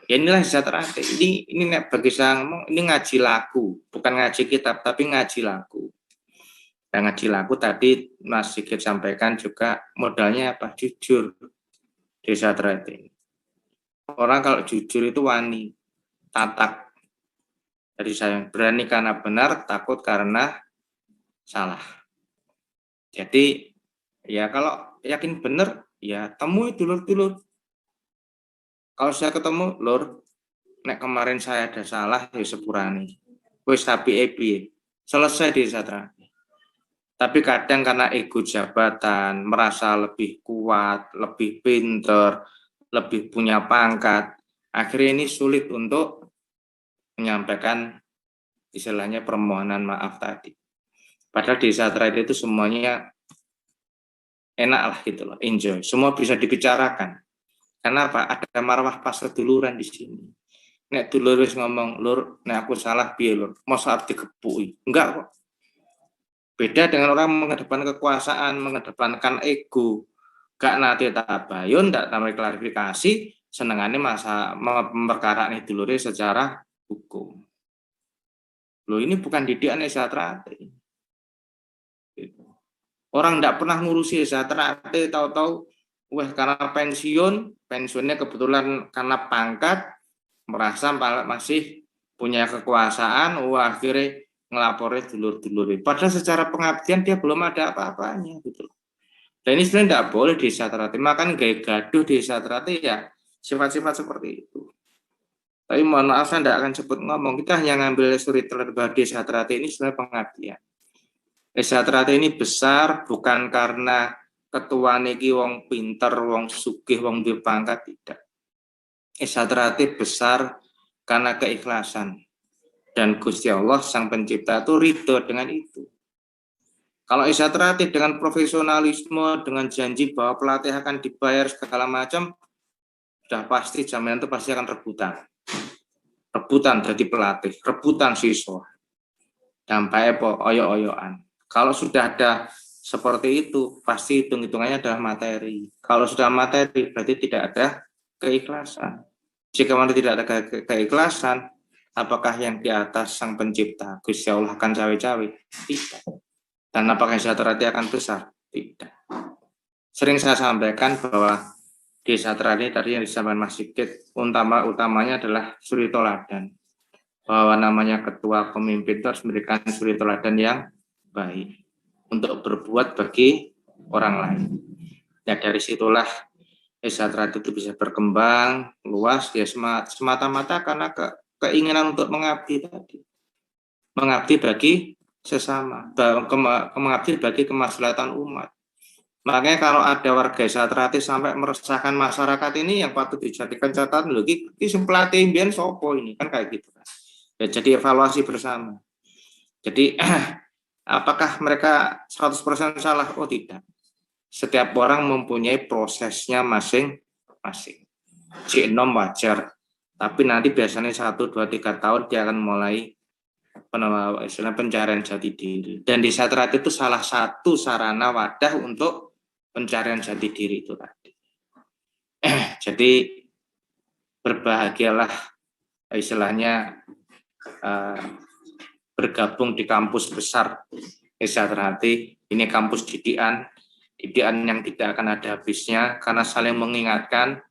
Ya inilah sejahtera. Ini bagi saya ngomong, ini ngaji laku, bukan ngaji kitab, tapi ngaji laku. Dan ngaji laku tadi Mas Sigit sampaikan juga modalnya apa? Jujur di sejahtera ini. Orang kalau jujur itu wani, tatak. Jadi saya berani karena benar, takut karena salah. Jadi ya kalau yakin benar, ya temui dulur-dulur. Kalau saya ketemu, lur, nek kemarin saya ada salah, ya sepurani. Wis tapi epi, selesai di sejahtera. Tapi kadang karena ego jabatan, merasa lebih kuat, lebih pinter, lebih punya pangkat, akhirnya ini sulit untuk menyampaikan istilahnya permohonan maaf tadi. Padahal di saat itu semuanya enak lah gitu loh, enjoy. Semua bisa dibicarakan. Karena apa? Ada marwah pas seduluran di sini. Nek dulur wis ngomong, lur, nek aku salah piye lur? Mosok arep digepui. Enggak kok. Beda dengan orang mengedepankan kekuasaan, mengedepankan ego. Gak nanti tabayun, tak tambah klarifikasi, senengannya masa memperkara nih dulurnya secara hukum. Loh ini bukan didikan sejahtera. Orang tidak pernah ngurusi sejahtera, tahu-tahu, wah karena pensiunnya kebetulan karena pangkat, merasa masih punya kekuasaan, wah akhirnya ngelaporin dulur-dulur. Padahal secara pengabdian dia belum ada apa-apanya gitu. Dan ini sebenarnya tidak boleh di sejahtera. Makan gaya gaduh di sejahtera ya sifat-sifat seperti itu. Tapi mohon maaf saya tidak akan sebut ngomong. Kita hanya ngambil suri terlebih di sejahtera ini sebenarnya pengabdian. Sejahtera ini besar bukan karena ketua niki wong pinter, wong sugih, wong dipangkat, tidak. Sejahtera besar karena keikhlasan. Dan Gusti Allah Sang Pencipta itu ridho dengan itu. Kalau sejahtera dengan profesionalisme, dengan janji bahwa pelatih akan dibayar segala macam, sudah pasti jaminan itu pasti akan rebutan. Rebutan dari pelatih, rebutan siswa. Dampaknya oyo-oyoan. Kalau sudah ada seperti itu, pasti hitung-hitungannya adalah materi. Kalau sudah materi, berarti tidak ada keikhlasan. Jika mana tidak ada keikhlasan, apakah yang di atas Sang Pencipta, Gusti Allah akan cawe-cawe? Tidak. Dan apakah sejahtera akan besar? Tidak. Sering saya sampaikan bahwa di sejahtera ini tadi yang disampaikan Mas Sigit, utamanya adalah suri toladan. Bahwa namanya ketua pemimpin itu harus memberikan suri toladan yang baik untuk berbuat bagi orang lain. Ya dari situlah sejahtera itu bisa berkembang luas ya semata-mata karena keinginan untuk mengabdi tadi. Mengabdi bagi sesama, mengabdi bagi kemaslahatan umat. Makanya kalau ada warga sejahtera sampai meresahkan masyarakat ini yang patut dijadikan catatan loh, ini pelatih imbian sopo ini kan kayak gitu kan. Ya, jadi evaluasi bersama. Jadi apakah mereka 100% salah? Oh tidak. Setiap orang mempunyai prosesnya masing-masing. G6 wajar. Tapi nanti biasanya 1, 2, 3 tahun dia akan mulai pencarian jati diri. Dan di sejahtera itu salah satu sarana wadah untuk pencarian jati diri itu tadi. Jadi berbahagialah istilahnya bergabung di kampus besar sejahtera. Ini kampus didikan yang tidak akan ada habisnya karena saling mengingatkan,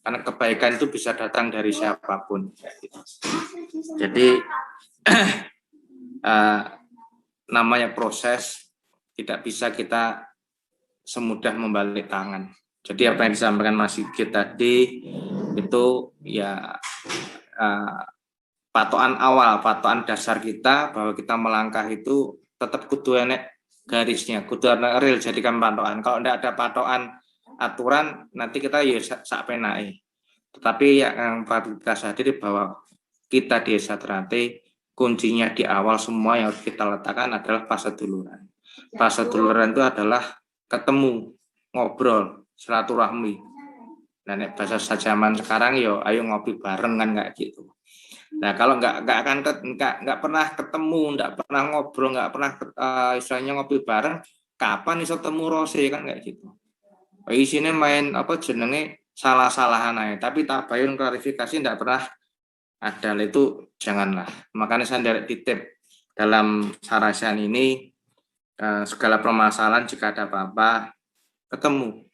karena kebaikan itu bisa datang dari siapapun. Jadi namanya proses, tidak bisa kita semudah membalik tangan. Jadi apa yang disampaikan Mas Sigit tadi itu ya patokan awal, patokan dasar kita bahwa kita melangkah itu tetap kudu enek garisnya, kudu real jadikan patokan. Kalau tidak ada patokan aturan, nanti kita ya sak penai. Tetapi yang patut kita sadari bahwa kita di sejahtera kuncinya di awal semua yang harus kita letakkan adalah paseduluran. Paseduluran itu adalah ketemu, ngobrol, silaturahmi. Nah, bahasa zaman sekarang yo ayo ngopi bareng kan kayak gitu. Nah, kalau nggak pernah ketemu, nggak pernah ngobrol, nggak pernah istilahnya ngopi bareng, kapan iso temu rose kan kayak gitu. Isinya main apa jenenge salah-salahan aja. Tapi tabayun klarifikasi tidak pernah ada, itu janganlah. Makanya saya direct titip dalam Sarasian ini, segala permasalahan jika ada apa-apa ketemu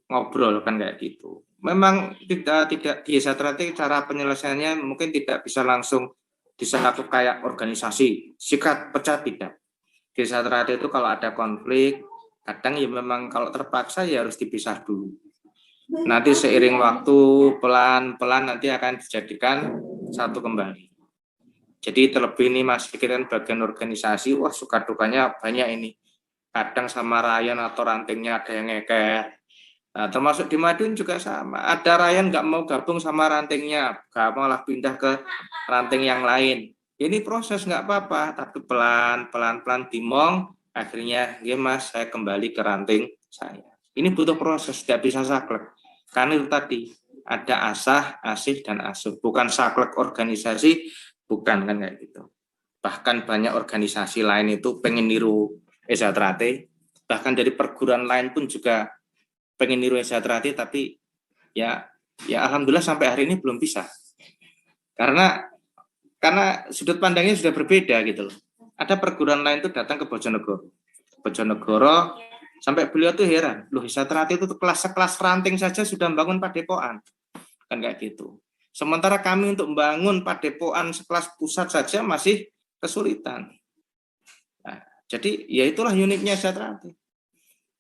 ngobrol kan kayak gitu. Memang tidak di Satrate cara penyelesaiannya mungkin tidak bisa langsung diselaku kayak organisasi sikat pecah, tidak. Di Satrate itu kalau ada konflik kadang ya memang kalau terpaksa ya harus dipisah dulu. Nanti seiring waktu pelan-pelan nanti akan dijadikan satu kembali. Jadi terlebih ini Mas Fikri kan bagian organisasi, wah suka dukanya banyak ini. Kadang sama Ryan atau rantingnya ada yang ngeker. Nah, termasuk di Madiun juga sama. Ada Ryan nggak mau gabung sama rantingnya, nggak malah pindah ke ranting yang lain. Ini proses nggak apa-apa, tapi pelan-pelan dimong, akhirnya, ya Mas, saya kembali ke ranting saya. Ini butuh proses, tidak bisa saklek. Karena itu tadi, ada asah, asih, dan asuh. Bukan saklek organisasi, bukan kan kayak gitu. Bahkan banyak organisasi lain itu pengen niru Satrate, bahkan dari perguruan lain pun juga pengen niru Satrate, tapi ya alhamdulillah sampai hari ini belum bisa. Karena sudut pandangnya sudah berbeda gitu loh. Ada perguruan lain tuh datang ke Bojonegoro sampai beliau tuh heran, loh Satrate itu kelas ranting saja sudah membangun padepokan. Kan kayak gitu. Sementara kami untuk membangun padepokan sekelas pusat saja masih kesulitan. Nah, jadi ya itulah uniknya Satrate.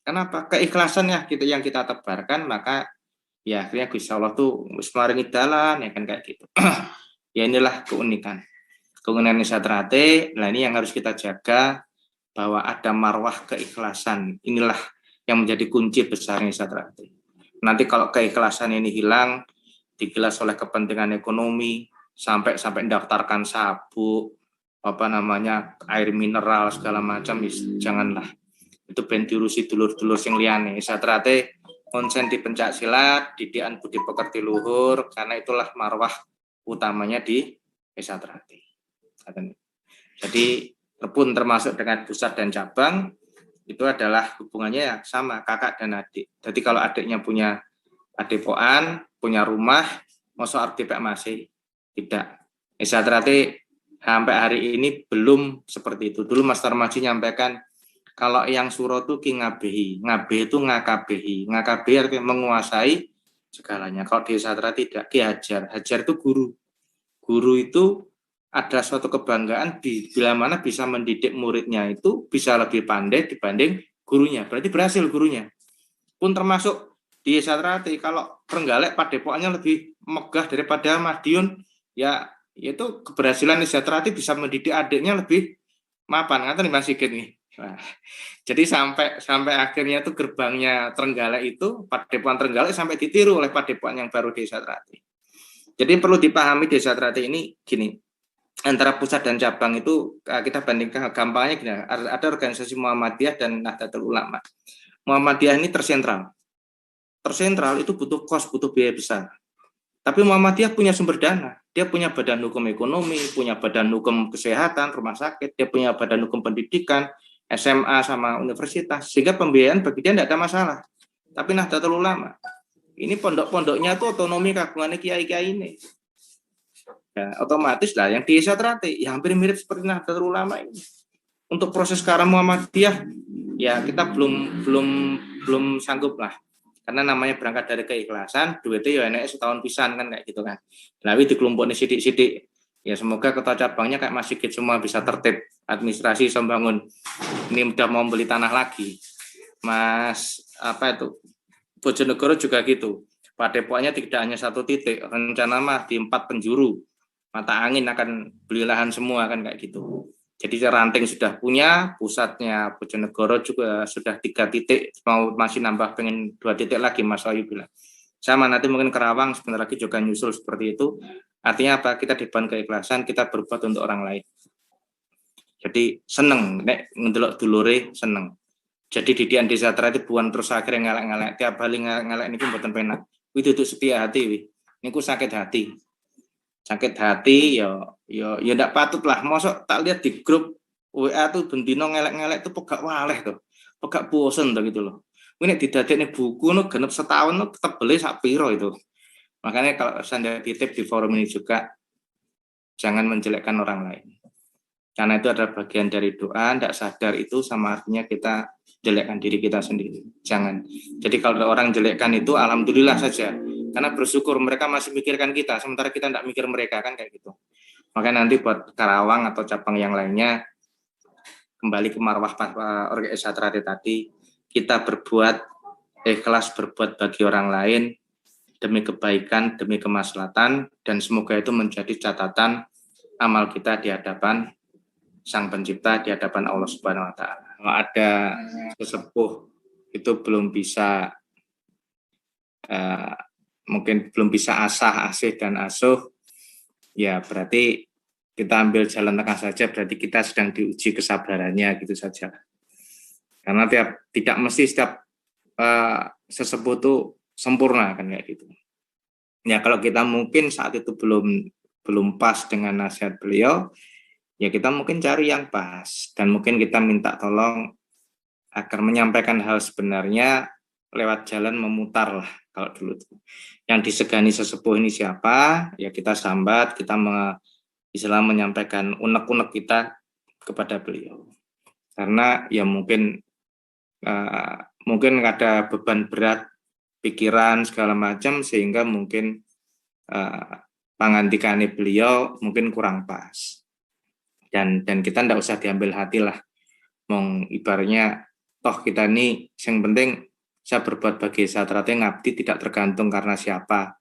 Kenapa? Keikhlasannya gitu yang kita tebarkan, maka ya akhirnya Gusti Allah tuh maringi dalan, ya kan kayak gitu. Ya inilah keunikan Satrate. Nah ini yang harus kita jaga, bahwa ada marwah keikhlasan. Inilah yang menjadi kunci besarnya Satrate. Nanti kalau keikhlasan ini hilang, digilas oleh kepentingan ekonomi, sampai mendaftarkan sabuk, air mineral segala macam, janganlah. Itu ben diurusi dulur-dulur sing liyane. Satrate konsen di pencak silat, didikan budi pekerti luhur, karena itulah marwah utamanya di Satrate. Jadi pun termasuk dengan pusat dan cabang itu adalah hubungannya ya sama kakak dan adik. Jadi kalau adiknya punya padepokan, punya rumah, masa artipek masih tidak. Satrate sampai hari ini belum seperti itu. Dulu Mas Tarmaji nyampaikan kalau yang suro itu ki ngabehi, ngabehi itu ngakabehi, ngakabehi artinya menguasai segalanya. Kalau di Satrate tidak, ki hajar, hajar itu guru. Guru itu ada suatu kebanggaan bila mana bisa mendidik muridnya itu bisa lebih pandai dibanding gurunya. Berarti berhasil gurunya. Pun termasuk di Satrate, kalau Trenggalek padepokannya lebih megah daripada Madiun, ya itu keberhasilan Satrate bisa mendidik adiknya lebih mapan. Kata nih Mas Sigit nih. Nah, jadi sampai akhirnya tuh gerbangnya Trenggalek itu, padepokan Trenggalek sampai ditiru oleh padepokan yang baru di Satrate. Jadi perlu dipahami di Satrate ini gini, antara pusat dan cabang itu kita bandingkan gampangnya gini, ada organisasi Muhammadiyah dan Nahdlatul Ulama. Muhammadiyah ini tersentral itu butuh kos, butuh biaya besar. Tapi Muhammadiyah punya sumber dana, dia punya badan hukum ekonomi, punya badan hukum kesehatan, rumah sakit, dia punya badan hukum pendidikan, SMA sama universitas, sehingga pembiayaan bagi dia tidak ada masalah. Tapi Nahdlatul Ulama, ini pondok-pondoknya tuh otonomi kagungannya kiai-kiai ini. Ya, otomatis lah yang di Satrate yang hampir mirip seperti Nahdlatul Ulama ini. Untuk proses sekarang Muhammadiyah, ya kita belum sanggup lah. Karena namanya berangkat dari keikhlasan, duitnya ya enak setahun pisan kan kayak gitu kan. Lalu dikelompoknya sidik-sidik. Ya semoga kota cabangnya kayak Mas Sigit semua bisa tertib, administrasi membangun. Ini udah mau beli tanah lagi. Mas Bojonegoro juga gitu. Padepokannya tidak hanya satu titik, rencana mah di 4 penjuru. Mata angin akan beli lahan semua kan kayak gitu. Jadi ranting sudah punya, pusatnya Bojonegoro juga sudah 3 titik, mau masih nambah pengen 2 titik lagi Mas Ayu bilang. Sama nanti mungkin Kerawang sebentar lagi juga nyusul seperti itu. Artinya apa? Kita diban keikhlasan, kita berbuat untuk orang lain. Jadi seneng, nek ngendelok dulure seneng. Jadi didikan di Satrate buan terus akhirnya ngelak-ngelak, tiap kali ngelak ini mboten penak. Kuwi duduk setia hati wi. Niku sakit hati. Sakit hati ya ndak patut lah. Mosok tak lihat di grup WA tuh bendino ngelek-ngelek tuh pegak waleh tuh. Pegak bosen tuh gitu loh. ini didadekne buku no genep setahun no tetap beli sak piro itu. Makanya kalau saya titip di forum ini juga, jangan menjelekkan orang lain. Karena itu adalah bagian dari doa, tidak sadar itu sama artinya kita jelekkan diri kita sendiri. Jangan. Jadi kalau orang jelekkan itu alhamdulillah saja. Karena bersyukur mereka masih mikirkan kita, sementara kita tidak mikir mereka, kan kayak gitu. Makanya nanti buat Karawang atau cabang yang lainnya, kembali ke marwah organisasi tadi, kita berbuat ikhlas, berbuat bagi orang lain, demi kebaikan, demi kemaslahatan, dan semoga itu menjadi catatan amal kita di hadapan Sang Pencipta, di hadapan Allah Subhanahu wa Ta'ala. Kalau ada sesepuh itu belum bisa mungkin belum bisa asih dan asuh, ya berarti kita ambil jalan tengah saja, berarti kita sedang diuji kesabarannya, gitu saja. Karena tidak mesti setiap sesepuh itu sempurna, kan kayak gitu. Ya kalau kita mungkin saat itu belum pas dengan nasihat beliau, ya kita mungkin cari yang pas, dan mungkin kita minta tolong agar menyampaikan hal sebenarnya lewat jalan memutar lah. Kalau dulu tuh yang disegani sesepuh ini siapa, ya kita sambat, kita Islam menyampaikan unek-unek kita kepada beliau. Karena ya mungkin ada beban berat pikiran segala macam, sehingga mungkin pangandikane beliau mungkin kurang pas. Dan kita tidak usah diambil hati lah. Ibaratnya toh kita ini yang penting saya berbuat bagi satrate ngabdi tidak tergantung karena siapa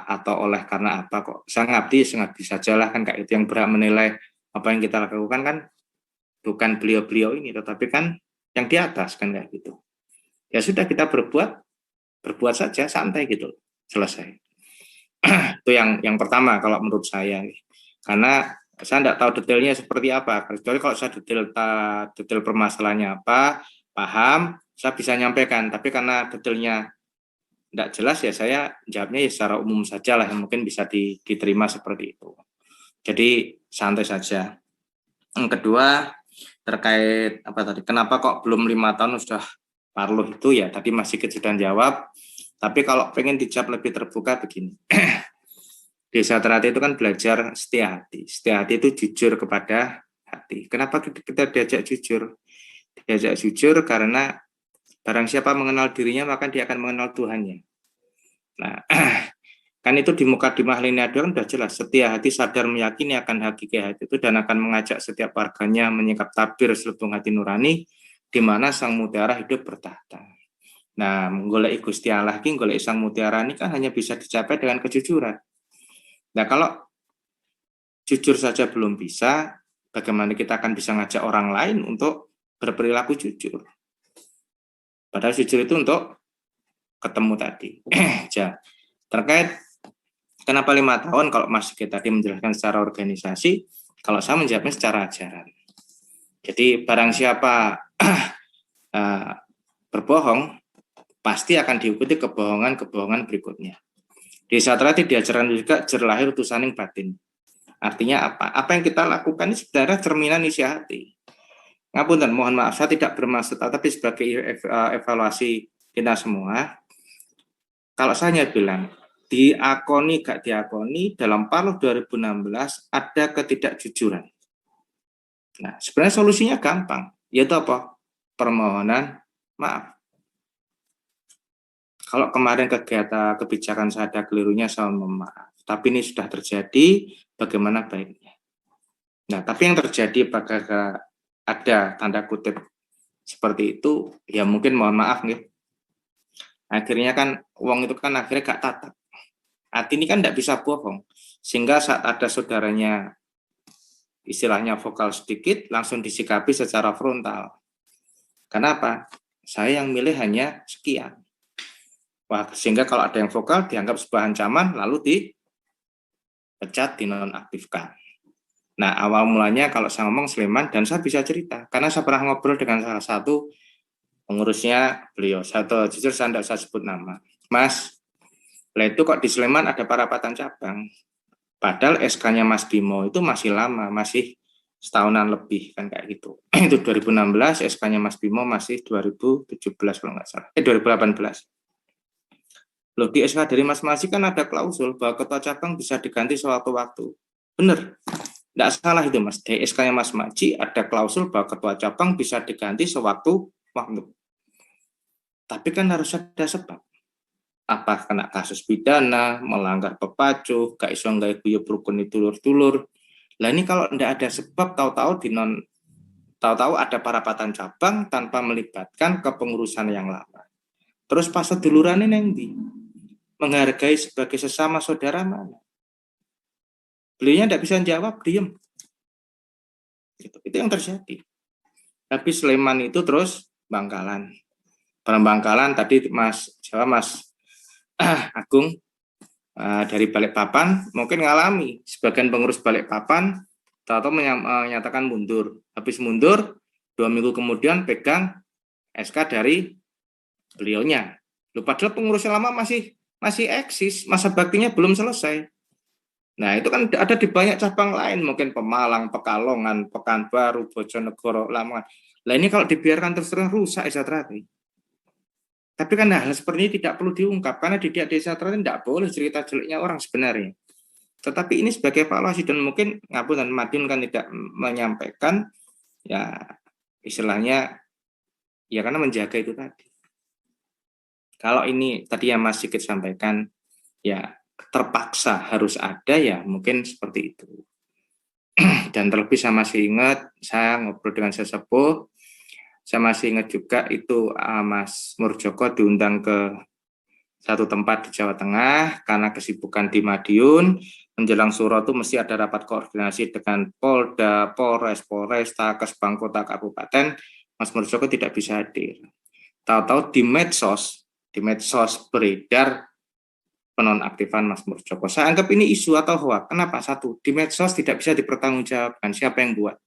atau oleh karena apa kok. Saya ngabdi sajalah, kan kayak itu. Yang berhak menilai apa yang kita lakukan kan bukan beliau-beliau ini, tetapi kan yang di atas, kan kayak gitu. Ya sudah, kita berbuat saja, santai gitu, selesai. Itu yang pertama kalau menurut saya. Karena saya tidak tahu detailnya seperti apa. Kecuali kalau saya detail permasalahannya apa, paham, saya bisa nyampaikan. Tapi karena detailnya tidak jelas, ya saya jawabnya ya secara umum saja lah, yang mungkin bisa diterima seperti itu. Jadi santai saja. Yang kedua, terkait apa tadi, kenapa kok belum 5 tahun sudah parluh itu, ya tadi Mas Sigit sudah jawab. Tapi kalau pengen dijawab lebih terbuka begini. Desa Terate itu kan belajar setia hati. Setia hati itu jujur kepada hati. Kenapa kita diajak jujur? Diajak jujur karena barang siapa mengenal dirinya, maka dia akan mengenal Tuhannya. Nah, kan itu di Mukadimah Liniado kan sudah jelas. Setia hati sadar meyakini akan hakikat hati itu, dan akan mengajak setiap warganya menyingkap tabir selubung hati nurani, di mana sang mutiara hidup bertahta. Nah, menggolek Gusti Allah, menggolek sang mutiara ini kan hanya bisa dicapai dengan kejujuran. Nah, kalau jujur saja belum bisa, bagaimana kita akan bisa ngajak orang lain untuk berperilaku jujur? Padahal jujur itu untuk ketemu tadi. Terkait kenapa 5 tahun, kalau Mas Sigit tadi menjelaskan secara organisasi, kalau saya menjawabnya secara ajaran. Jadi barang siapa berbohong, pasti akan diikuti kebohongan berikutnya. Di Satrati diajarkan juga jer lahir utusaning batin. Artinya apa? Apa yang kita lakukan ini sebenarnya cerminan isi hati. Ngapunten, mohon maaf, saya tidak bermaksud, tapi sebagai evaluasi kita semua, kalau saya hanya bilang, diakoni gak diakoni, dalam Parluh 2016 ada ketidakjujuran. Nah, sebenarnya solusinya gampang, yaitu apa? Permohonan maaf. Kalau kemarin kebijakan saya ada kelirunya, saya mohon maaf. Tapi ini sudah terjadi, bagaimana baiknya? Nah, tapi yang terjadi apakah ada tanda kutip seperti itu, ya mungkin mohon maaf nih. Akhirnya kan uang itu kan akhirnya gak tatap. Hati ini kan tidak bisa bohong. Sehingga saat ada saudaranya istilahnya vokal sedikit, langsung disikapi secara frontal. Kenapa? Saya yang milih hanya sekian. Wah, sehingga kalau ada yang vokal dianggap sebuah ancaman, lalu dipecat, dinonaktifkan. Nah, awal mulanya kalau saya ngomong Sleman, dan saya bisa cerita, karena saya pernah ngobrol dengan salah satu pengurusnya beliau. Jujur saya tidak usah sebut nama. Mas, lah itu kok di Sleman ada parapatan cabang. Padahal SK-nya Mas Bimo itu masih lama, masih setahunan lebih kan kayak gitu. Itu 2016, SK-nya Mas Bimo masih 2017 kalau nggak salah. 2018. Loh, di SK dari Mas Masih kan ada klausul bahwa ketua cabang bisa diganti sewaktu-waktu. Bener, nggak salah itu Mas. Di SK-nya Mas Maji ada klausul bahwa ketua cabang bisa diganti sewaktu-waktu. Tapi kan harus ada sebab. Apa kena kasus pidana, melanggar pepacu, gak iso nggak guyub rukun dulur-dulur. Lah ini kalau nggak ada sebab, tahu-tahu ada parapatan cabang tanpa melibatkan kepengurusan yang lama. Terus pas seduluran ini menghargai sebagai sesama saudara mana? Beliaunya tidak bisa jawab, diem. Itu yang terjadi. Tapi Sleman itu terus Bangkalan. Bangkalan tadi Mas Agung dari Balikpapan mungkin ngalami sebagian pengurus Balikpapan atau menyatakan mundur. Habis mundur 2 minggu kemudian pegang SK dari beliaunya. Padahal pengurus lama masih eksis, masa baktinya belum selesai. Nah itu kan ada di banyak cabang lain, mungkin Pemalang, Pekalongan, Pekanbaru, Bojonegoro, Lamongan. Nah ini kalau dibiarkan terus rusak Desa Trate. Tapi kan hal seperti ini tidak perlu diungkap, karena di Desa Trate tidak boleh cerita jeleknya orang sebenarnya. Tetapi ini sebagai evaluasi, dan mungkin Ngapunten Madiun kan tidak menyampaikan, ya istilahnya, ya karena menjaga itu tadi. Kalau ini tadi yang Mas Sigit sampaikan, ya terpaksa harus ada, ya mungkin seperti itu. Dan terlebih saya masih ingat, saya ngobrol dengan sesepuh, saya masih ingat juga itu Mas Murjoko diundang ke satu tempat di Jawa Tengah karena kesibukan di Madiun. Menjelang suro itu mesti ada rapat koordinasi dengan Polda, Polres, Polresta, Kesbang Kota, Kabupaten. Mas Murjoko tidak bisa hadir. Tahu-tahu di medsos beredar penonaktifan Mas Murjoko. Saya anggap ini isu atau hoax. Kenapa? Satu, di medsos tidak bisa dipertanggungjawabkan siapa yang buat.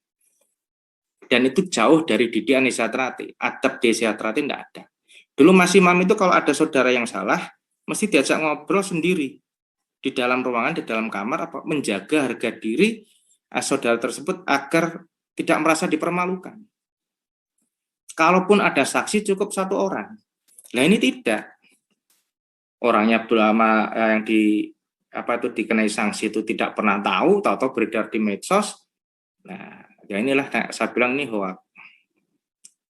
Dan itu jauh dari didikan Desa Trate. Adab Desa Trate tidak ada. Dulu Mas Imam itu kalau ada saudara yang salah, mesti diajak ngobrol sendiri. Di dalam ruangan, di dalam kamar, menjaga harga diri saudara tersebut agar tidak merasa dipermalukan. Kalaupun ada saksi cukup 1 orang. Nah ini tidak. Orangnya lama yang dikenai sanksi itu tidak pernah tahu beredar di medsos. Nah, ya inilah saya bilang ini hoax.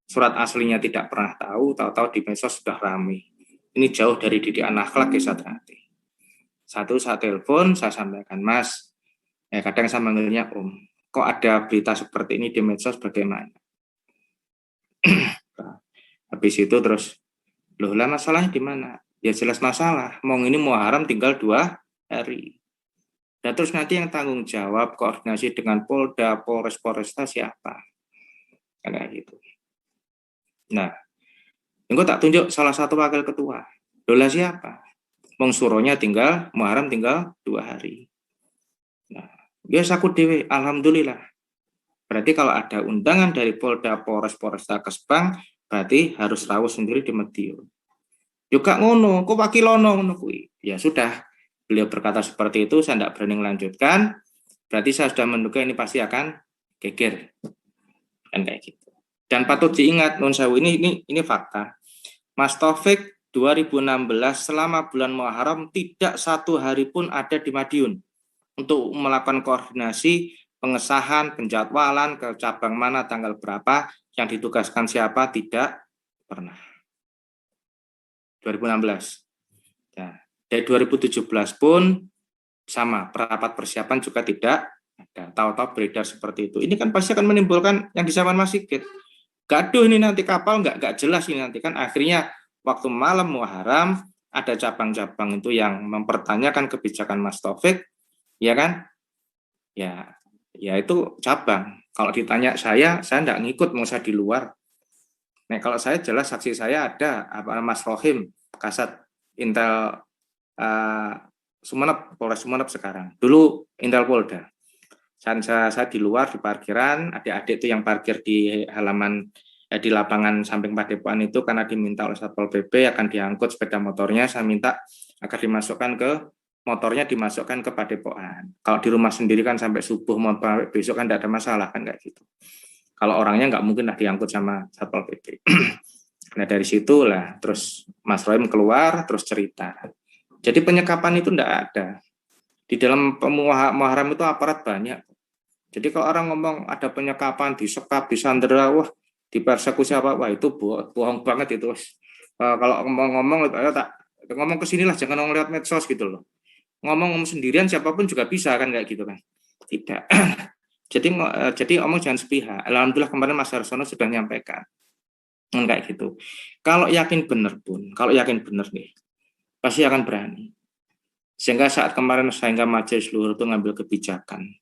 Surat aslinya tidak pernah tahu di medsos sudah ramai. Ini jauh dari didikan akhlak Desa Trate. Satu, saya telepon, saya sampaikan, Mas, kadang saya manggilnya Om, kok ada berita seperti ini di medsos, bagaimana? Habis itu terus, loh lah masalahnya di mana? Ya jelas masalah, ini Muharram tinggal 2 hari. Dan terus nanti yang tanggung jawab koordinasi dengan Polda, Polres, Polresta siapa? Kayak gitu. Nah, engko tak tunjuk salah satu wakil ketua. Loh siapa? Suronya Muharram tinggal 2 hari. Nah, biasa aku dewe, alhamdulillah. Berarti kalau ada undangan dari Polda, Polres, Polresta, Kesbang, berarti harus rawuh sendiri di Madiun. Juga ngono, kok wakilono ngono kuwi. Ya sudah, beliau berkata seperti itu, saya tidak berani melanjutkan. Berarti saya sudah menduga ini pasti akan geger. Kan kayak gitu. Dan patut diingat, Nun Sewu, ini fakta. Mas Taufik 2016 selama bulan Muharram tidak 1 hari pun ada di Madiun untuk melakukan koordinasi, pengesahan, penjadwalan ke cabang mana, tanggal berapa, yang ditugaskan siapa, tidak pernah. 2016. Ya, dari 2017 pun sama, rapat persiapan juga tidak ada. Tahu-tahu beredar seperti itu. Ini kan pasti akan menimbulkan yang disampaikan Mas Sigit. Gaduh ini nanti kapal nggak jelas ini nanti kan akhirnya waktu malam Muharram ada cabang-cabang itu yang mempertanyakan kebijakan Mas Taufik, ya kan? Ya itu cabang. Kalau ditanya saya nggak ngikut, mau saya di luar. Nah kalau saya jelas saksi saya ada Mas Rohim, Kasat Intel Sumeneb, Polres Sumeneb sekarang. Dulu Intel Polda. Saya di luar di parkiran, adik-adik itu yang parkir di halaman di lapangan samping Padepokan itu karena diminta oleh Satpol PP akan diangkut sepeda motornya, saya minta agar dimasukkan ke motornya dimasukkan ke padepokan. Kalau di rumah sendiri kan sampai subuh mau besok kan tidak ada masalah kan kayak gitu. Kalau orangnya nggak mungkin lah diangkut sama Satpol PP. Nah dari situlah terus Mas Roim keluar terus cerita. Jadi penyekapan itu tidak ada. Di dalam Muharram itu aparat banyak. Jadi kalau orang ngomong ada penyekapan, disekap, disandera, wah dipersekusi apa, wah itu bohong banget itu. Kalau ngomong-ngomong tak ngomong ke sinilah, jangan ngeliat medsos gitu loh. Ngomong sendirian siapapun juga bisa kan kayak gitu kan. Tidak. jadi omong jangan sepihak. Alhamdulillah kemarin Mas Harsono sudah menyampaikan kayak gitu. Kalau yakin benar pun, kalau yakin benar nih, pasti akan berani. Sehingga saat kemarin majelis luhur itu ngambil kebijakan,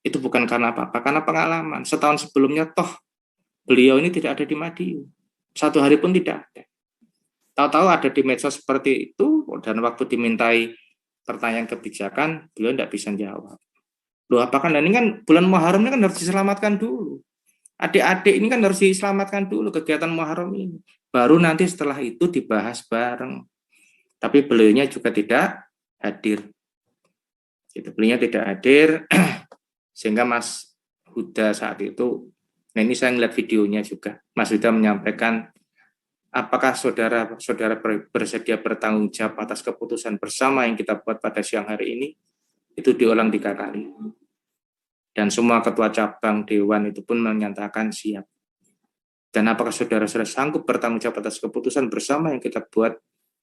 itu bukan karena apa-apa, karena pengalaman. Setahun sebelumnya toh beliau ini tidak ada di Madiun. Satu hari pun tidak ada. Tahu-tahu ada di medsos seperti itu, dan waktu dimintai pertanyaan kebijakan, beliau tidak bisa jawab. Loh, apakah ini kan bulan Muharram ini kan harus diselamatkan dulu. Adik-adik ini kan harus diselamatkan dulu kegiatan Muharram ini. Baru nanti setelah itu dibahas bareng. Tapi beliaunya juga tidak hadir. Itu beliaunya tidak hadir, sehingga Mas Huda saat itu, nah ini saya ngeliat videonya juga, Mas Huda menyampaikan, apakah saudara-saudara bersedia bertanggung jawab atas keputusan bersama yang kita buat pada siang hari ini? Itu diulang 3 kali. Dan semua ketua cabang dewan itu pun menyatakan siap. Dan apakah saudara-saudara sanggup bertanggung jawab atas keputusan bersama yang kita buat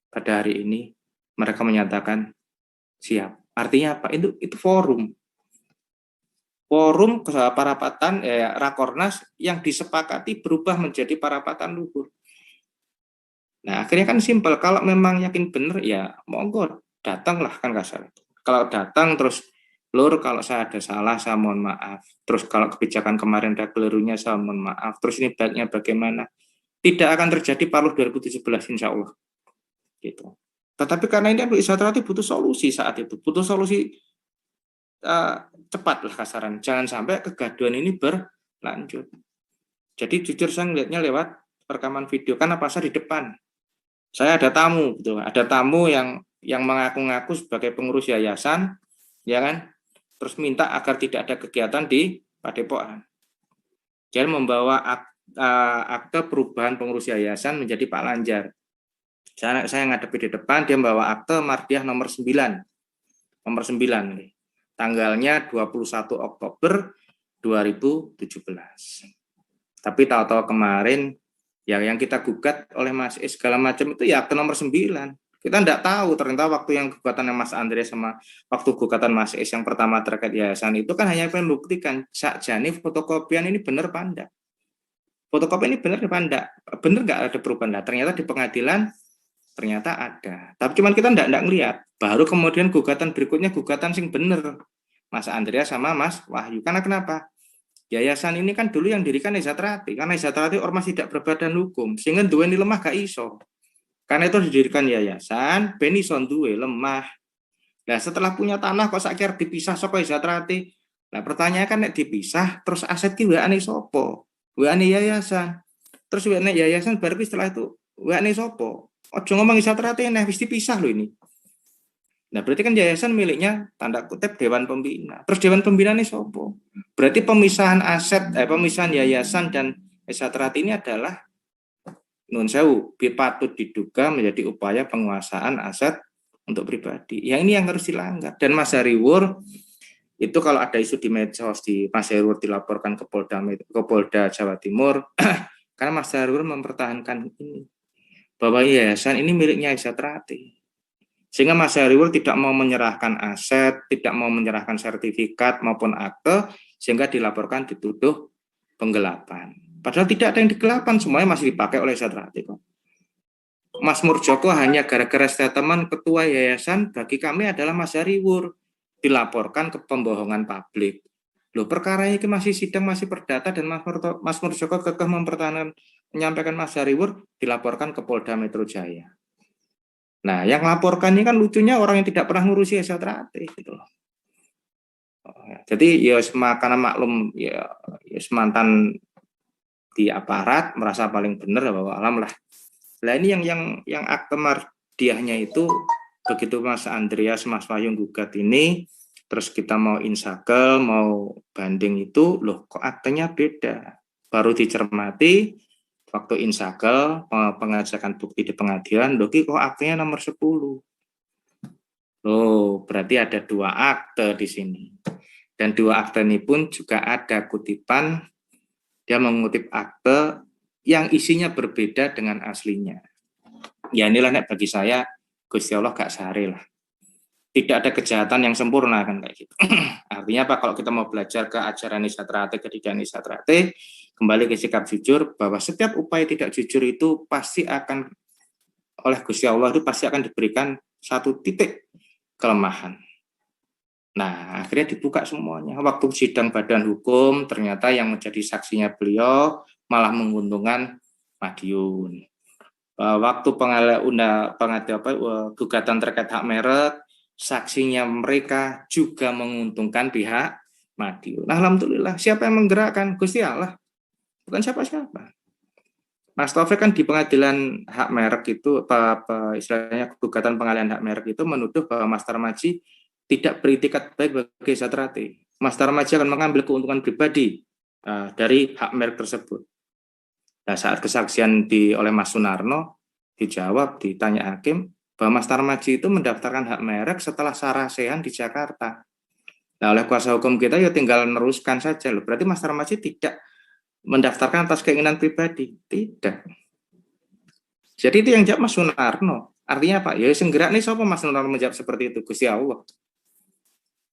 pada hari ini? Mereka menyatakan siap. Artinya apa? Itu forum parapatan Rakornas yang disepakati berubah menjadi parapatan luhur. Nah akhirnya kan simpel. Kalau memang yakin benar ya monggo datanglah kan kasar. Kalau datang terus Lur, kalau saya ada salah, saya mohon maaf. Terus kalau kebijakan kemarin ada kelirunya, saya mohon maaf. Terus ini baiknya bagaimana? Tidak akan terjadi paluh 2017, insya Allah. Gitu. Tetapi karena ini Isatrati butuh solusi saat itu. Butuh solusi cepat lah kasaran. Jangan sampai kegaduhan ini berlanjut. Jadi jujur saya ngelihatnya lewat rekaman video. Karena pasar di depan. Saya ada tamu. Gitu. Ada tamu yang mengaku-ngaku sebagai pengurus yayasan. Ya kan? Terus minta agar tidak ada kegiatan di Padepokan. Dia membawa akte perubahan pengurus yayasan menjadi Pak Lanjar. Saya ngadepi di depan, dia membawa akte Mardiah nomor 9. Nomor 9. Tanggalnya 21 Oktober 2017. Tapi tahu-tahu kemarin, yang kita gugat oleh Mas E segala macam itu ya akte nomor 9. Kita tidak tahu ternyata waktu yang gugatan Mas Andre sama waktu gugatan Mas Is yang pertama terkait yayasan itu kan hanya membuktikan sakjane fotokopian ini benar apa enggak. Fotokopi ini benar apa enggak? Benar enggak ada perubahan? Nah, ternyata di pengadilan ternyata ada. Tapi cuman kita enggak ngelihat. Baru kemudian gugatan berikutnya gugatan sing benar. Mas Andrea sama Mas Wahyu. Karena kenapa? Yayasan ini kan dulu yang dirikan Isatrati. Karena Isatrati ormas tidak berbadan hukum. Sehingga duweni lemah gak iso. Karena itu didirikan yayasan, ben iso duwe lemah. Nah, setelah punya tanah kok sakit dipisah saka Isatrati. Nah, pertanyaan kan nek dipisah terus aset ki weane sapa? Weane yayasan. Terus weane yayasan baru setelah itu weane sapa? Ojo ngomong Isatrati nek wis dipisah lho ini. Nah, berarti kan yayasan miliknya tanda kutip dewan pembina. Terus dewan pembina ini sapa? Berarti pemisahan aset pemisahan yayasan dan Isatrati ini adalah nun sewu, patut diduga menjadi upaya penguasaan aset untuk pribadi. Yang ini yang harus dilanggar. Dan Mas Hariwur itu kalau ada isu di medsos di Mas Hariwur dilaporkan ke Polda Jawa Timur, karena Mas Hariwur mempertahankan ini bahwa yayasan ini miliknya Isatrati. Sehingga Mas Hariwur tidak mau menyerahkan aset, tidak mau menyerahkan sertifikat maupun akte, sehingga dilaporkan dituduh penggelapan. Padahal tidak ada yang digelapan, semuanya masih dipakai oleh Isatrati kok. Mas Murjoko hanya gara-gara statement ketua yayasan bagi kami adalah Mas Hariwur dilaporkan ke pembohongan publik. Loh, perkara ini masih sidang, masih perdata dan Mas Murjoko kekeh mempertahankan menyampaikan Mas Hariwur dilaporkan ke Polda Metro Jaya. Nah, yang laporkan ini kan lucunya orang yang tidak pernah ngurusi Isatrati gitu loh. Jadi ya karena maklum ya semantan di aparat merasa paling benar bahwa alam lah. Nah ini yang akte mardiahnya itu begitu Mas Andreas, Mas Wahyu gugat ini, terus kita mau insakel, mau banding itu, loh kok aktenya beda. Baru dicermati, waktu insakel, pengajakan bukti di pengadilan, loh kok aktenya nomor 10. Loh, berarti ada 2 akte di sini. Dan 2 akte ini pun juga ada kutipan, dia mengutip akte yang isinya berbeda dengan aslinya. Ya inilah bagi saya, Gusti Allah gak sehari lah. Tidak ada kejahatan yang sempurna kan kayak gitu. Artinya apa? Kalau kita mau belajar ke ajaran Nisa Trate, kedidikan Nisa Trate, kembali ke sikap jujur, bahwa setiap upaya tidak jujur itu pasti akan oleh Gusti Allah itu pasti akan diberikan satu titik kelemahan. Nah, akhirnya dibuka semuanya. Waktu sidang badan hukum, ternyata yang menjadi saksinya beliau malah menguntungkan Madiun. Waktu gugatan terkait hak merek, saksinya mereka juga menguntungkan pihak Madiun. Nah, alhamdulillah, siapa yang menggerakkan? Gusti Allah, bukan siapa-siapa. Mas Taufik kan di pengadilan hak merek itu, istilahnya gugatan pengalihan hak merek itu menuduh bahwa Mas Tarmaji tidak beritikat baik bagi Satrate. Mas Tarmaji akan mengambil keuntungan pribadi dari hak merek tersebut. Nah, saat kesaksian oleh Mas Sunarno, dijawab, ditanya hakim, bahwa Mas Tarmaji itu mendaftarkan hak merek setelah sarasehan di Jakarta. Nah, oleh kuasa hukum kita ya tinggal meneruskan saja loh. Berarti Mas Tarmaji tidak mendaftarkan atas keinginan pribadi. Tidak. Jadi itu yang jawab Mas Sunarno. Artinya apa? Ya segera nih siapa Mas Sunarno menjawab seperti itu? Gusti Allah.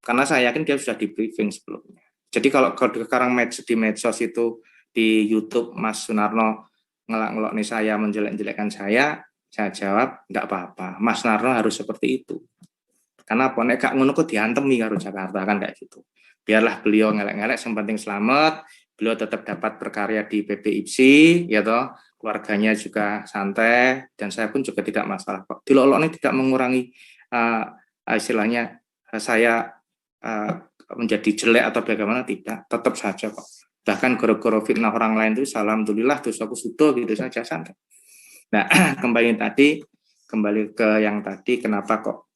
Karena saya yakin dia sudah di briefing sebelumnya. Jadi kalau sekarang di medsos itu, di YouTube Mas Sunarno ngelak-ngelok nih saya, menjelek-jelekkan saya jawab enggak apa-apa. Mas Sunarno harus seperti itu. Karena apa? Nek gak ngono kok diantemi karo Jakarta kan kayak gitu. Biarlah beliau ngelek-ngelek, yang penting selamat. Beliau tetap dapat berkarya di PPIPSI, ya toh. Keluarganya juga santai dan saya pun juga tidak masalah kok. Dilolok ini tidak mengurangi istilahnya saya menjadi jelek atau bagaimana, tidak, tetap saja kok. Bahkan gara-gara fitnah orang lain itu alhamdulillah dosaku sudah gitu saja, santai. Nah, kembali ke yang tadi, kenapa kok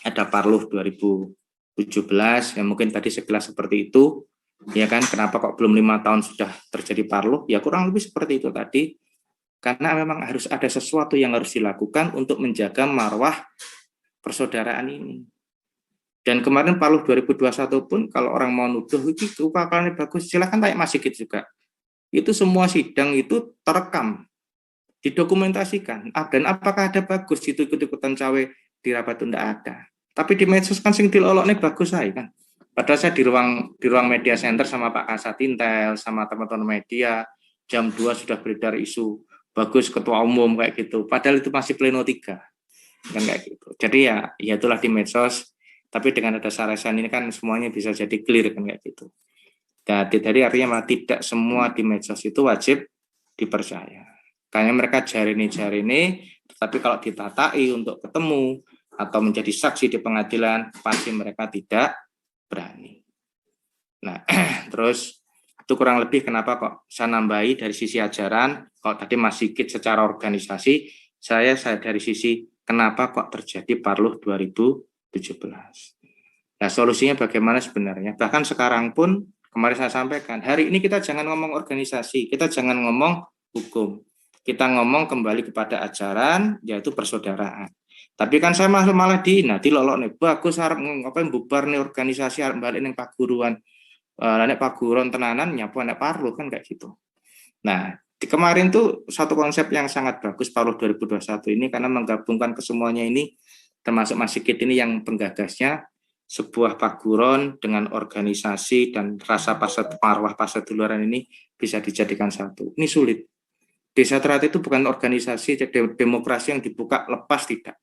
ada Parluh 2017 yang mungkin tadi sekilas seperti itu, ya kan? Kenapa kok belum 5 tahun sudah terjadi Parluh? Ya kurang lebih seperti itu tadi, karena memang harus ada sesuatu yang harus dilakukan untuk menjaga marwah persaudaraan ini. Dan kemarin Parluh 2021 pun kalau orang mau nuduh itu akalnya bagus, silahkan tanya Mas Sigit juga. Itu semua sidang itu terekam, didokumentasikan. Dan apakah ada bagus itu ikut-ikutan cawe di rapat itu? Tidak ada. Tapi di medsos kan sing dilolok nih bagus saya kan. Padahal saya di ruang media center sama Pak Kasat Intel, sama teman-teman media, jam 2 sudah beredar isu bagus ketua umum kayak gitu. Padahal itu masih pleno 3. Kan kayak gitu. Jadi ya itulah di medsos. Tapi dengan ada sarasan ini kan semuanya bisa jadi clear kan kayak gitu. Jadi artinya tidak semua di medsos itu wajib dipercaya. Karena mereka jari ini, tetapi kalau ditatai untuk ketemu atau menjadi saksi di pengadilan, pasti mereka tidak berani. Nah, terus itu kurang lebih kenapa kok saya nambahi dari sisi ajaran, kalau tadi Mas Sigit secara organisasi, saya dari sisi kenapa kok terjadi Parluh 2017. Nah, solusinya bagaimana sebenarnya? Bahkan sekarang pun, kemarin saya sampaikan, hari ini kita jangan ngomong organisasi, kita jangan ngomong hukum. Kita ngomong kembali kepada ajaran, yaitu persaudaraan. Tapi kan saya malah dilolok nih, bagus harap ngapain bubar nih organisasi, harap balik nih paguruan. Nek paguron tenanan, nyapu nek Parluh kan kayak gitu. Nah, kemarin tuh satu konsep yang sangat bagus Parluh 2021 ini, karena menggabungkan kesemuanya ini, termasuk Mas Sigit ini yang penggagasnya, sebuah paguron dengan organisasi dan rasa marwah paseduluran ini bisa dijadikan satu. Ini sulit. Desa Trate itu bukan organisasi demokrasi yang dibuka lepas, tidak.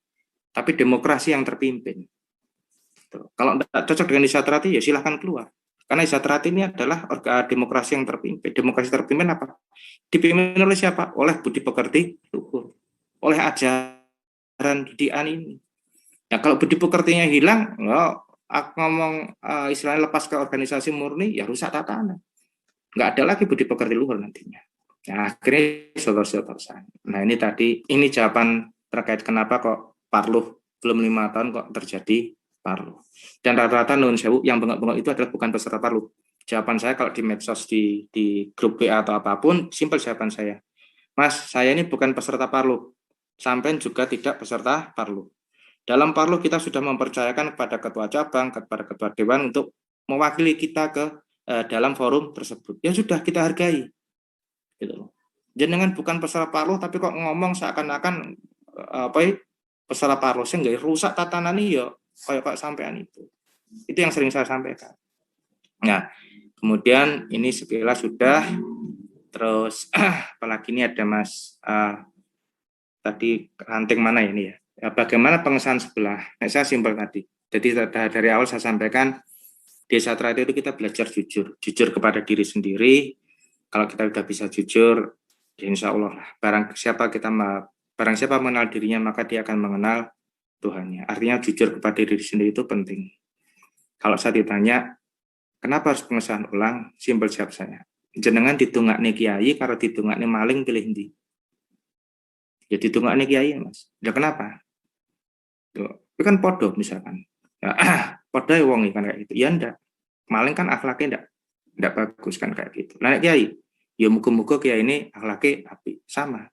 Tapi demokrasi yang terpimpin. Kalau tidak cocok dengan Desa Trate, ya silahkan keluar. Karena Desa Trate ini adalah demokrasi yang terpimpin. Demokrasi terpimpin apa? Dipimpin oleh siapa? Oleh budi pekerti luhur. Oleh ajaran didikan ini. Nah, kalau budi pekertinya hilang, aku ngomong istilahnya lepas ke organisasi murni, ya rusak tatanan. Nggak ada lagi budi pekerti luhur nantinya. Nah, akhirnya sotor-sotor. Nah, ini jawaban terkait kenapa kok Parluh belum 5 tahun kok terjadi parlo. Dan rata-rata nuwun sewu yang bengok-bengok itu adalah bukan peserta parlo. Jawaban saya kalau di medsos, di grup WA atau apapun, simpel jawaban saya. Mas, saya ini bukan peserta parlo. Sampai juga tidak peserta parlo. Dalam parlo kita sudah mempercayakan kepada ketua cabang, kepada ketua dewan untuk mewakili kita ke dalam forum tersebut. Ya sudah, kita hargai. Gitu. Jenengan bukan peserta parlo tapi kok ngomong seakan-akan peserta parlo sih nggak rusak tatanan ini ya kayak sampean itu yang sering saya sampaikan. Nah, kemudian ini sekilas sudah, terus apalagi ini ada Mas tadi ranting mana ini ya, bagaimana pengesahan sebelah. Nah, saya simpel tadi, jadi dari awal saya sampaikan desa terakhir itu kita belajar jujur kepada diri sendiri. Kalau kita sudah bisa jujur, ya insya Allah barang siapa mengenal dirinya maka dia akan mengenal Tuhannya. Artinya jujur kepada diri sendiri itu penting. Kalau saya ditanya kenapa harus pengesahan ulang, simpel jawab saya, jenengan ditungakne kiai karo ditungakne maling pilih ndi? Ya ditungakne kiai Mas. Ya kenapa? Itu kan podo misalkan. Ya, podo ya wong kan kayak gitu. Ya ndak. Maling kan akhlaknya ndak bagus kan kayak gitu. Nah kiai, ya muga-muga kiai ini akhlaknya api sama.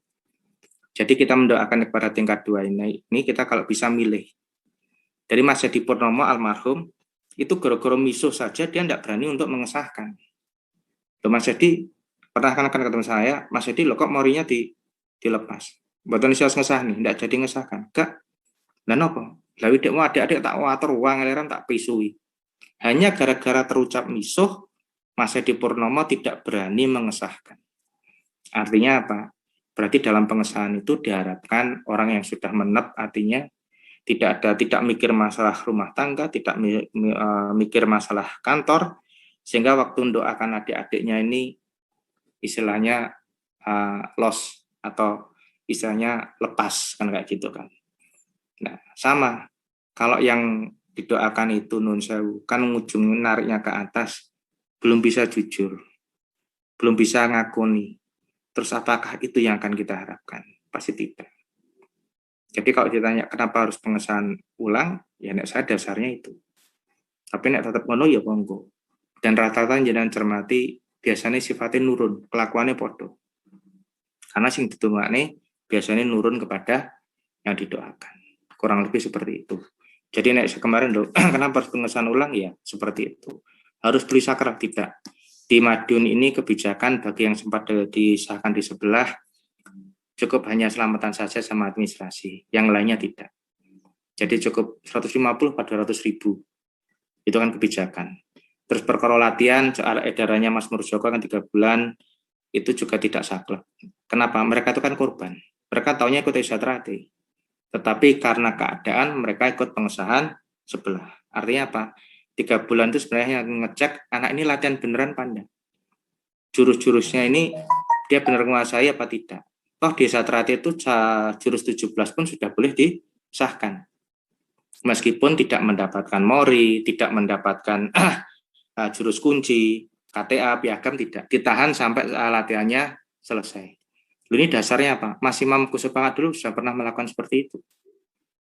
Jadi kita mendoakan kepada tingkat 2 ini kita kalau bisa milih. Dari Mas Yedi Purnomo almarhum, itu gara-gara misuh saja dia tidak berani untuk mengesahkan. Loh, Mas Yedi pernah kan ketemu saya, Mas Yedi loh kok morinya dilepas. Buatan saya ngesah nih, tidak jadi ngesahkan. Gak, dan apa? Lalu dia mau adik-adik tak water uang eleran tak pisui. Hanya gara-gara terucap misuh, Mas Yedi Purnomo tidak berani mengesahkan. Artinya apa? Berarti dalam pengesahan itu diharapkan orang yang sudah menep, artinya tidak mikir masalah rumah tangga, tidak mikir masalah kantor, sehingga waktu mendoakan adik-adiknya ini istilahnya loss atau istilahnya lepas kan kayak gitu kan. Nah sama, kalau yang didoakan itu nun sewu kan ujung nariknya ke atas, belum bisa jujur, belum bisa ngakuni. Terus apakah itu yang akan kita harapkan? Pasti tidak. Jadi kalau ditanya kenapa harus pengesahan ulang, ya nek saya dasarnya itu. Tapi nek tetap ngono ya monggo. Dan rata-rata jenengan cermati biasanya sifatnya nurun, kelakuannya podo. Karena sing ditungakne biasanya nurun kepada yang didoakan. Kurang lebih seperti itu. Jadi nek kemarin kenapa harus pengesahan ulang ya seperti itu. Harus beli sakrah tidak. Di Madiun ini kebijakan bagi yang sempat disahkan di sebelah cukup hanya selamatan saja sama administrasi, yang lainnya tidak. Jadi cukup 150 pada 200 ribu. Itu kan kebijakan. Terus perkara latihan, soal edarannya Mas Murjoko kan 3 bulan, itu juga tidak saklek. Kenapa? Mereka itu kan korban. Mereka taunya ikut Isatrate. Tetapi karena keadaan mereka ikut pengesahan sebelah. Artinya apa? 3 bulan itu sebenarnya ngecek anak ini latihan beneran pandang. Jurus-jurusnya ini dia benar menguasai apa tidak. Toh di Satrate itu jurus 17 pun sudah boleh disahkan. Meskipun tidak mendapatkan mori, tidak mendapatkan jurus kunci, KTA, piagam tidak. Ditahan sampai latihannya selesai. Ini dasarnya apa? Mas Imam Kusupangat dulu sudah pernah melakukan seperti itu.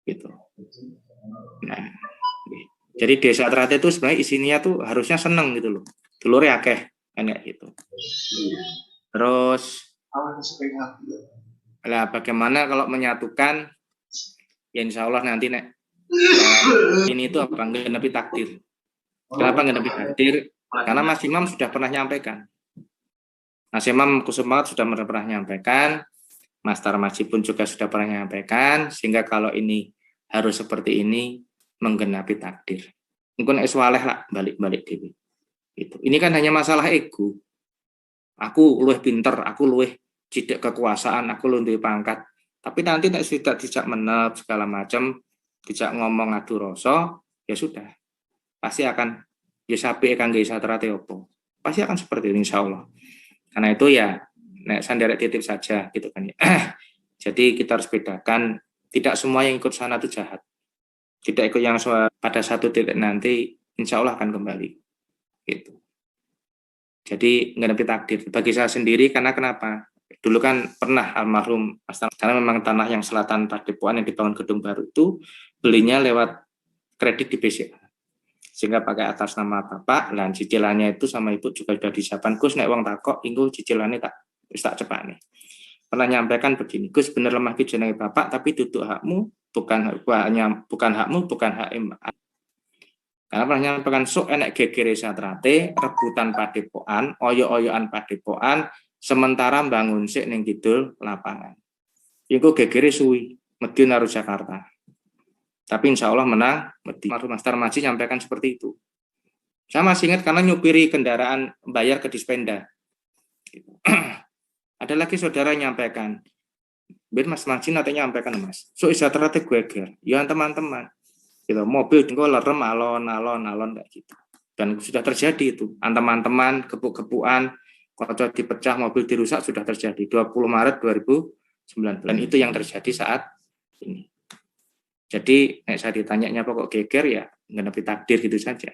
Gitu. Nah, jadi desa Trate itu sebenarnya isinya tuh harusnya seneng gitu loh. Dulure akeh kan gitu. Terus lah bagaimana kalau menyatukan ya insya Allah nanti ini itu apa nggenepi takdir. Kenapa nggenepi takdir? Karena Mas Imam sudah pernah nyampaikan. Mas Imam Kusupangat sudah pernah nyampaikan, Mas Tarmaji pun juga sudah pernah nyampaikan, sehingga kalau ini harus seperti ini menggenapi takdir. Mungkin eswaleh lah balik-balik dewi. Gitu. Ini kan hanya masalah ego. Aku luwih pinter, aku luwih cidek kekuasaan, aku luwih pangkat. Tapi nanti tidak menep segala macam, tidak ngomong adu rasa, ya sudah. Pasti akan ya sapi akan gak Satrate opo. Pasti akan seperti ini insya Allah. Karena itu ya nek sanderek titip saja gitu kan ya. Jadi kita harus bedakan, tidak semua yang ikut sana itu jahat. Tidak ikut yang pada satu titik nanti insya Allah akan kembali gitu. Jadi nggak takdir bagi saya sendiri karena kenapa? Dulu kan pernah almarhum karena memang tanah yang selatan Padepokan yang dibangun gedung baru itu belinya lewat kredit di BCA. Sehingga pakai atas nama bapak, dan cicilannya itu sama ibu juga sudah disiapkan. Gus, nek wong takok, itu cicilannya tak cepat nih. Pernah nyampaikan begini, Gus bener lemah ki jenenge bapak, tapi duduk hakmu, bukan hakmu, bukan hak emak. Karena pernah nyampaikan sok enek gegere satrate, rebutan padepokan, oyo-oyoan padepokan, sementara bangun sik ning kidul lapangan. Iku gegere suwi, medhi naru Jakarta. Tapi insya Allah menang, Mas Tarmaji nyampaikan seperti itu. Saya masih ingat karena nyupiri kendaraan bayar ke Dispenda. Ada lagi saudara nyampaikan, Ben Mas Tarmaji nanti nyampaikan Mas, so isa terate geger, ya teman-teman, gitu, mobil tinggal lerem alon kayak gitu. Dan sudah terjadi itu, teman-teman gebuk-gebukan, kocok dipecah, mobil dirusak sudah terjadi 20 Maret 2019. Dan itu yang terjadi saat ini. Jadi saya ditanya apa kok geger, ya ngenepi takdir gitu saja.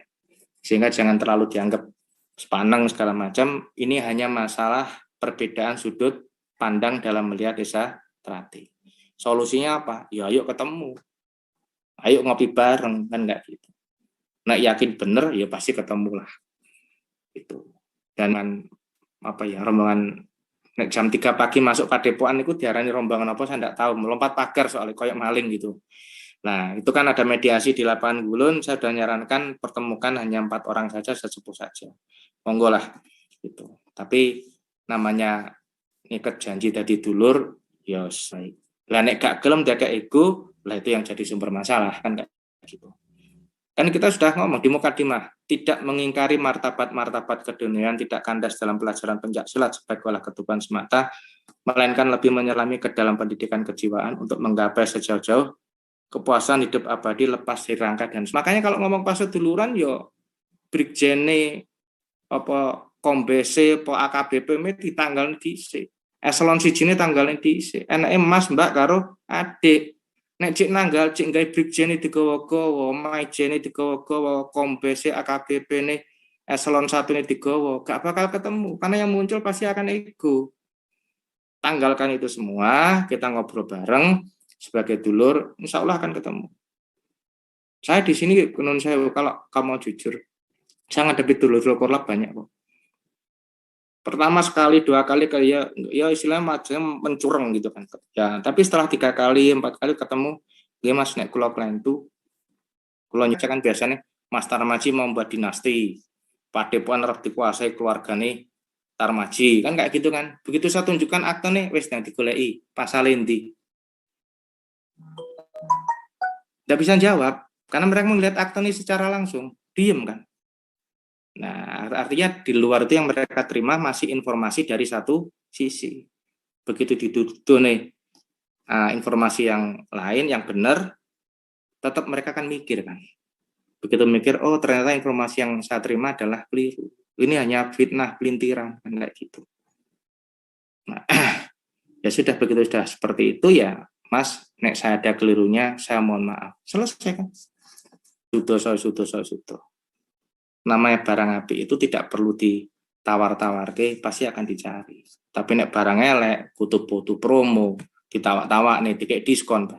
Sehingga jangan terlalu dianggap sepaneng segala macam. Ini hanya masalah perbedaan sudut pandang dalam melihat desa terati. Solusinya apa? Ya ayo ketemu. Ayo ngopi bareng, kan enggak gitu. Nah, yakin bener ya pasti ketemu lah. Itu. Dan rombongan jam 3 pagi masuk Padepokan itu diarani rombongan apa saya enggak tahu, melompat pagar soalnya koyok maling gitu. Nah, itu kan ada mediasi di lapangan Gulun, saya sudah nyarankan pertemukan hanya 4 orang saja, sesepuh saja. Monggo lah gitu. Tapi namanya ngiket janji tadi dulur, ya baik. Lah nek gak gelem dek ego, lah itu yang jadi sumber masalah kan kayak gitu. Kan kita sudah ngomong di mukadimah, tidak mengingkari martabat-martabat keduniaan, tidak kandas dalam pelajaran pencaksilat sebagai olah ketuban semata, melainkan lebih menyelami ke dalam pendidikan kejiwaan untuk menggapai sejauh-jauh kepuasan hidup abadi lepas dari rangka dan makanya kalau ngomong pas seduluran yo brigjene apa kombese apa AKBP di tanggal dhisik eselon siji ne tanggal dhisik enake Mas Mbak karo adik nek cik nanggal cik gawe brigjene digawa-gawa maijene digawa-gawa kombese AKBP ne eselon 1 ne digawa gak bakal ketemu karena yang muncul pasti akan ego. Tanggalkan itu semua, kita ngobrol bareng sebagai dulur, insya Allah akan ketemu. Saya di sini, menurut saya, kalau kamu jujur, saya ngadepi dulur-dulur korlap banyak kok. Pertama sekali, 2 kali, ya istilahnya mencurang gitu kan. Ya, tapi setelah 3 kali, 4 kali ketemu, dia Mas nek kula klentu, kula nyecek kan biasanya Mas Tarmaji mau membuat dinasti, Padepokan arep dikuasai keluargane Tarmaji, kan kayak gitu kan. Begitu saya tunjukkan akte nih, wis nang digoleki, pasal endi. Tidak bisa jawab, karena mereka melihat akte ini secara langsung, diem kan. Nah, artinya di luar itu yang mereka terima masih informasi dari satu sisi. Begitu dituduh nih informasi yang lain, yang benar, tetap mereka akan mikir kan. Begitu mikir, oh ternyata informasi yang saya terima adalah keliru. Ini hanya fitnah, pelintiran, kan kayak gitu. Nah, ya sudah begitu sudah seperti itu ya, Mas, nek saya ada kelirunya, saya mohon maaf. Selesai kan? Sudah. Namanya barang api itu tidak perlu ditawar-tawar, pasti akan dicari. Tapi nek barang elek, butuh promo, ditawak-tawak nih, dikek diskon,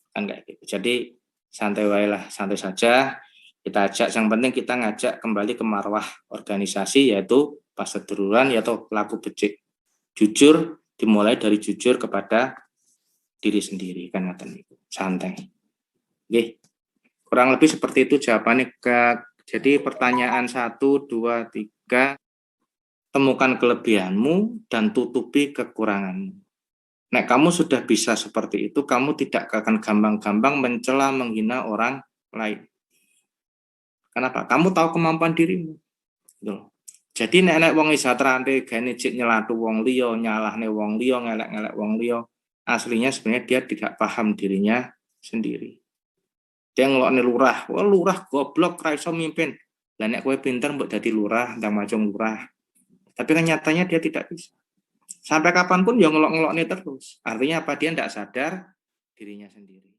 kan kayak gitu. Jadi santai wae lah, santai saja. Kita ajak, yang penting kita ngajak kembali ke marwah organisasi, yaitu paseduluran, yaitu laku becik. Jujur, dimulai dari jujur kepada diri sendiri kan ngaten niku. Santai. Nggih. Kurang lebih seperti itu jawabannya. Jadi pertanyaan 1 2 3, temukan kelebihanmu dan tutupi kekuranganmu. Nek kamu sudah bisa seperti itu, kamu tidak akan gampang-gampang mencela menghina orang lain. Kenapa? Kamu tahu kemampuan dirimu. Gitu. Jadi nek wong isa trante gane cek nyelatu wong liya, nyalahne wong liya, ngelek-ngelek wong liya, aslinya sebenarnya dia tidak paham dirinya sendiri. Dia ngelokne lurah, wah lurah goblok ra iso mimpin. Lah nek kowe pinter mbok dadi lurah, ndang maju lurah. Tapi kan nyatanya dia tidak bisa. Sampai kapanpun ya ngelok-ngelokne terus. Artinya apa? Dia tidak sadar dirinya sendiri.